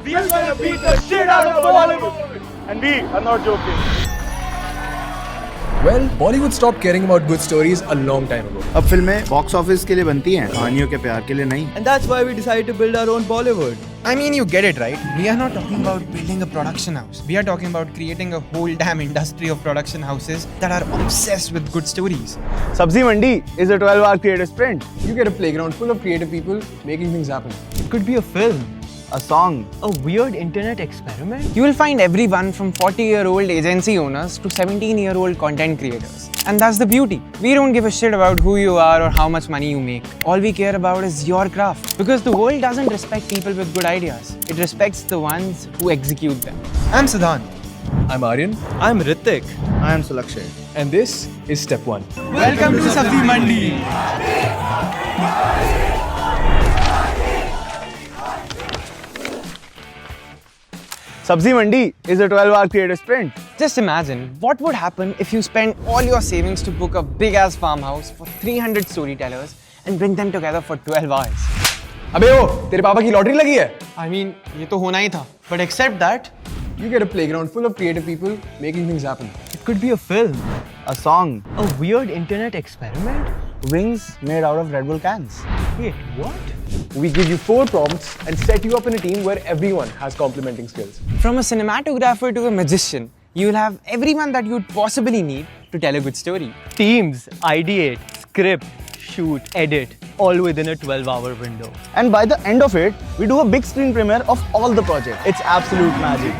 We are gonna beat the shit out of Bollywood. And we are not joking. Well, Bollywood stopped caring about good stories a long time ago. अब फिल्में box office के लिए बनती हैं, कहानियों के प्यार के लिए नहीं. And that's why we decided to build our own Bollywood. I mean, you get it, right? We are not talking about building a production house. We are talking about creating a whole damn industry of production houses that are obsessed with good stories. Sabzi Mandi is a 12-hour creative sprint. You get a playground full of creative people making things happen. It could be a film, A song. a weird internet experiment. You will find everyone from 40-year-old agency owners to 17-year-old content creators. And that's the beauty. We don't give a shit about who you are or how much money you make. All we care about is your craft. Because the world doesn't respect people with good ideas. It respects the ones who execute them. I'm Sidhant. I'm Aryan, I'm Ritik. I am Sulakshay. and this is step 1. Welcome to Sabzi Mandi. Sabzi Mandi is a 12-hour creative sprint. Just imagine what would happen if you spend all your savings to book a big-ass farmhouse for 300 storytellers and bring them together for 12 hours. अबे ओ, तेरे पापा की lottery लगी है? I mean, ये तो होना ही था. But except that, You get a playground full of creative people making things happen. It could be a film, A song. a weird internet experiment. Wings made out of Red Bull cans. Wait, what? We give you 4 prompts and set you up in a team where everyone has complementing skills. from a cinematographer to a magician, you will have everyone that you'd possibly need to tell a good story. Teams, ideate, script, shoot, edit, all within a 12-hour window. And by the end of it, we do a big screen premiere of all the project. It's absolute magic.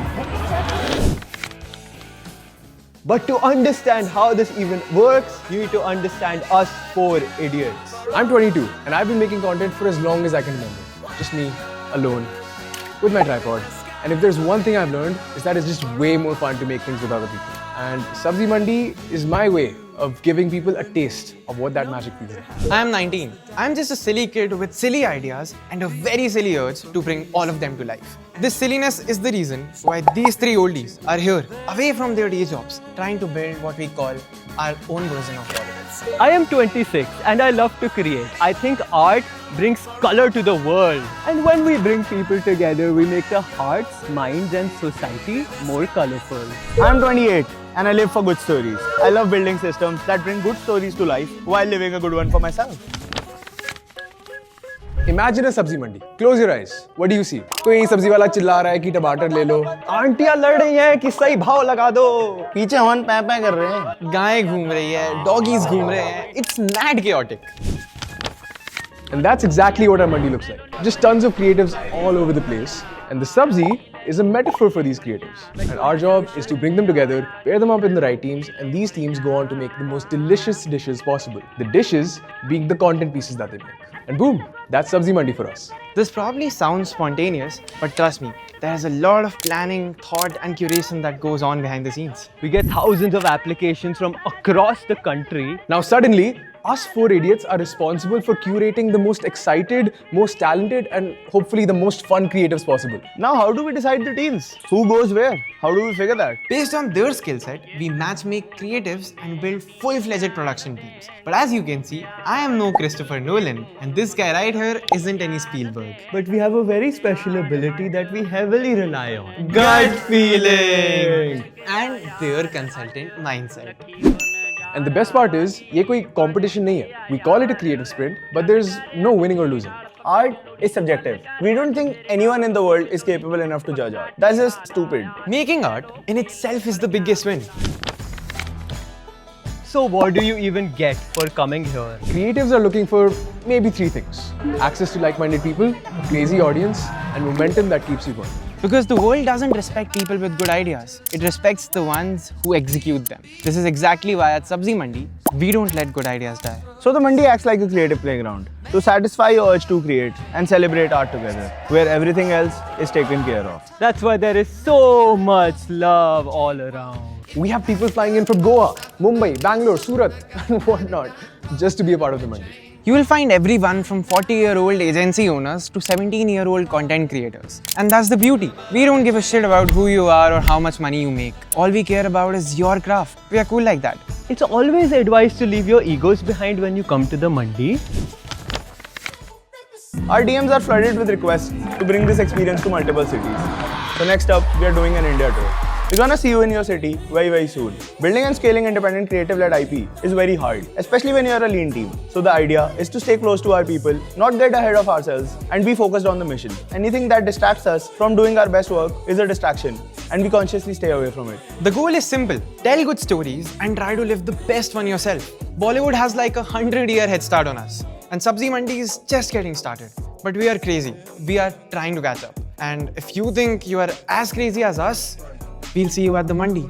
But to understand how this even works, you need to understand us 4 idiots. I'm 22 and I've been making content for as long as I can remember. Just me, alone, with my tripod. And if there's one thing I've learned, is that it's just way more fun to make things with other people. And Sabzi Mandi is my way of giving people a taste of what that magic feels like. I am 19. I'm just a silly kid with silly ideas and a very silly urge to bring all of them to life. This silliness is the reason why these 3 oldies are here, away from their day jobs, trying to build what we call our own version of Bollywood. I am 26 and I love to create. I think art brings color to the world. And when we bring people together, we make the hearts, minds and society more colorful. I'm 28 and I live for good stories. I love building systems that bring good stories to life while living a good one for myself. Imagine a Sabzi Mandi. Close your eyes. What do you see? कोई सब्जी वाला चिल्ला रहा है कि टमाटर ले लो. आंटियां लड़ रही हैं कि सही भाव लगा दो. पीछे हवन पैं कर रहे हैं. गायें घूम रही है, doggies घूम रहे हैं. It's mad chaotic. And that's exactly what our Mandi looks like. Just tons of creatives all over the place. And the Sabzi is a metaphor for these creatives. And our job is to bring them together, pair them up in the right teams, and these teams go on to make the most delicious dishes possible. The dishes being the content pieces that they make. And boom, that's Sabzi Mandi for us. This probably sounds spontaneous, but trust me, there's a lot of planning, thought, and curation that goes on behind the scenes. We get thousands of applications from across the country. Now suddenly, us 4 idiots are responsible for curating the most excited, most talented, and hopefully the most fun creatives possible. Now, how do we decide the teams? Who goes where? How do we figure that? Based on their skill set, we match-make creatives and build full-fledged production teams. But as you can see, I am no Christopher Nolan, and this guy right here isn't any Spielberg. But we have a very special ability that we heavily rely on. Gut feeling! And their consultant mindset. And the best part is, ये कोई competition नहीं है. We call it a creative sprint, but there's no winning or losing. Art is subjective. We don't think anyone in the world is capable enough to judge art. That's just stupid. Making art in itself is the biggest win. So what do you even get for coming here? Creatives are looking for maybe 3 things. Access to like-minded people, a crazy audience, and momentum that keeps you going. Because the world doesn't respect people with good ideas. It respects the ones who execute them. This is exactly why at Sabzi Mandi, we don't let good ideas die. So the Mandi acts like a creative playground to satisfy your urge to create and celebrate art together, where everything else is taken care of. That's why there is so much love all around. We have people flying in from Goa, Mumbai, Bangalore, Surat, and whatnot, just to be a part of the Mandi. You will find everyone from 40-year-old agency owners to 17-year-old content creators. And that's the beauty. We don't give a shit about who you are or how much money you make. All we care about is your craft. We are cool like that. It's always advised to leave your egos behind when you come to the Mandi. Our DMs are flooded with requests to bring this experience to multiple cities. So next up, we are doing an India tour. We're gonna see you in your city very soon. Building and scaling independent creative-led IP is very hard, especially when you're a lean team. So the idea is to stay close to our people, not get ahead of ourselves, and be focused on the mission. Anything that distracts us from doing our best work is a distraction, and we consciously stay away from it. The goal is simple. Tell good stories and try to live the best one yourself. Bollywood has like 100-year head start on us. And Sabzi Mandi is just getting started. But we are crazy. We are trying to catch up. And if you think you are as crazy as us, we'll see you at the Mandi.